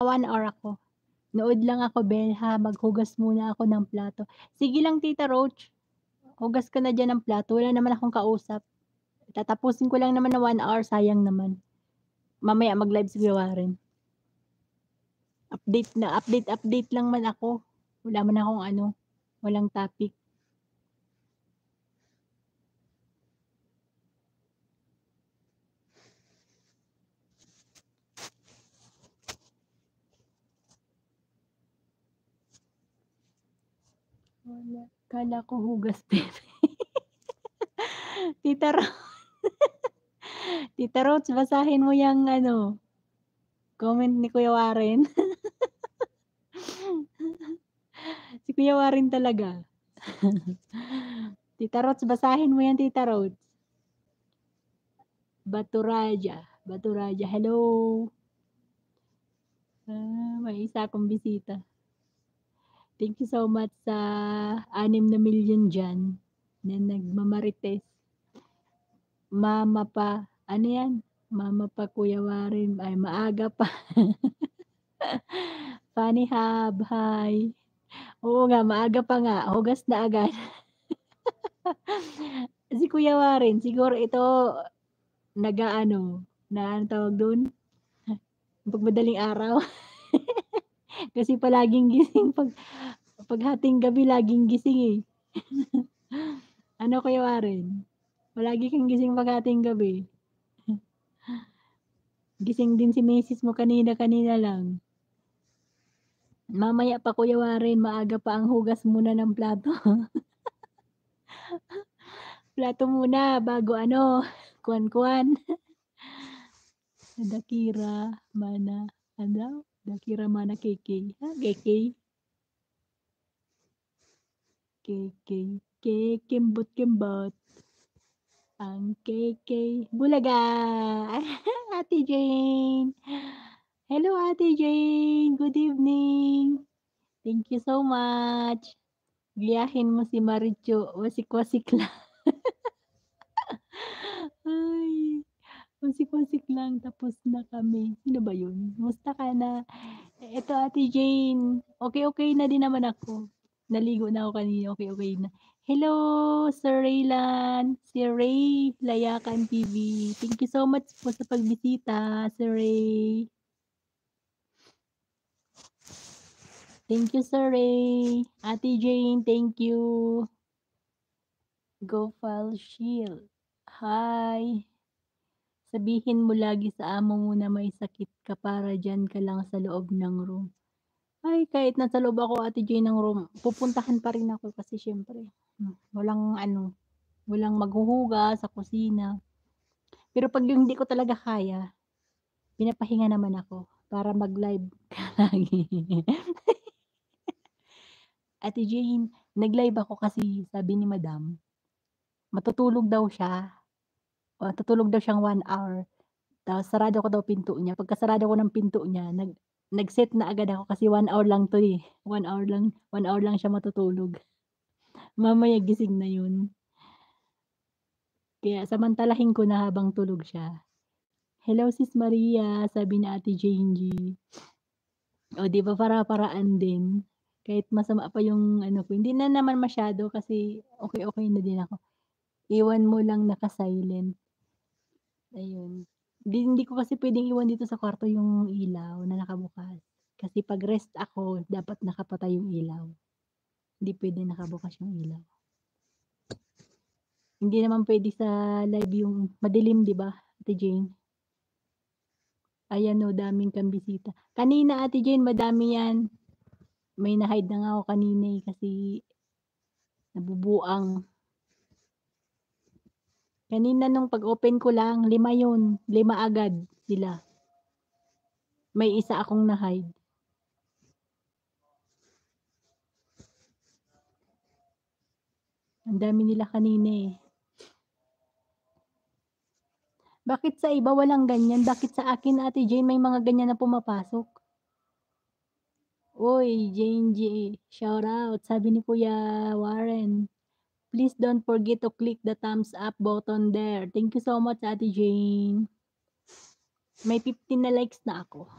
naka 1 hour ako. Nood lang ako, Belha, maghugas muna ako ng plato. Sige lang Tita Roach, hugas ka na diyan ng plato, wala naman akong kausap. Tatapusin ko lang naman na 1 hour, sayang naman. Mamaya mag-live si Kuya Warren. Update lang man ako. Wala man akong ano, walang topic. Wala, akala ko hugas din. Tita Ro Tita Roach, basahin mo yang ano, comment ni Kuya Warren. Si Kuya Warren talaga. Tita Roach, basahin mo yan Tita Roach. Baturaja, hello. May isa akong bisita. Thank you so much sa 6 na milyon diyan na nagmamarites. Mama pa, ano yan? Mama pa Kuya Warren, ay maaga pa. Funny Hub, hi. Oo nga, maaga pa nga, hugas na agad. Si Kuya Warren siguro ito nag-aano, na anong tawag dun? 'Pag madaling araw. Kasi palaging gising 'pag hating gabi laging gising, eh. Ano Kuya Warren? Palagi kang gising 'pag hating gabi. Gising din si misis mo kanina lang. Mamaya pa Kuya Warren, maaga pa ang hugas muna ng plato. Plato muna bago ano, kuwan-kuwan. Dakira mana ano? Dakira mana KK. KK? KK. Kembot-kembot. Ang KK. Bulaga! Ate Jane. Hello Ate Jane, good evening. Thank you so much. Gayahin mo si Maricho, wasik-wasik lang. Ay, wasik-wasik lang tapos na kami. Sino ba yun? Musta ka na? Eto Ate Jane, okey na din naman ako. Naligo na ako kanina, okey na. Hello Sir Raylan, si Ray Layakan TV. Thank you so much po sa pagbisita, Sir Ray. Thank you Sir Ray. Ate Jane, thank you. Gofal Shield, hi. Sabihin mo lagi sa amo mo na may sakit ka para diyan ka lang sa loob ng room. Ay, kahit nasa loob ako Ate Jane ng room, pupuntahan pa rin ako kasi siyempre, walang ano, walang maghuhugas sa kusina. Pero 'pag yung hindi ko talaga kaya, pinapahinga naman ako para mag-live ka lagi. Ate Jane, nag-live ako kasi sabi ni madam, matutulog daw siya, tutulog daw siyang 1 hour. Tapos sarado ko daw pinto niya, pagkasarado ko ng pinto niya nag-set na agad ako kasi 1 hour lang 'to, eh, 1 hour lang siya matutulog. Mamaya gising na 'yun. Kaya samantalahin ko na habang tulog siya. Hello Sis Maria, sabi ni Ate Jane G. O 'di ba para-paraan din, kahit masama pa yung ano ko, hindi na naman masyado kasi okey na din ako. Iwan mo lang naka-silent, ayun. Hindi ko kasi puwedeng iwan dito sa kwarto yung ilaw na nakabukas. Kasi 'pag rest ako dapat nakapatay yung ilaw. Hindi puwede nakabukas yung ilaw. Hindi naman puwede sa live yung madilim 'di ba, Ate Jane? Ayan o, daming kang bisita. Kanina Ate Jane madami yan. May na-hide na nga ako kanina, eh, kasi nabubuang. Kanina nung pag-open ko lang 5 yun, 5 agad sila. May isa akong na-hide. Ang dami nila kanina, eh. Bakit sa iba walang ganyan? Bakit sa akin Ate Jane may mga ganyan na pumapasok? Uy, Jane G, shoutout. Sabi ni Kuya Warren, please don't forget to click the thumbs up button there. Thank you so much Ate Jane. May 15 na likes na ako.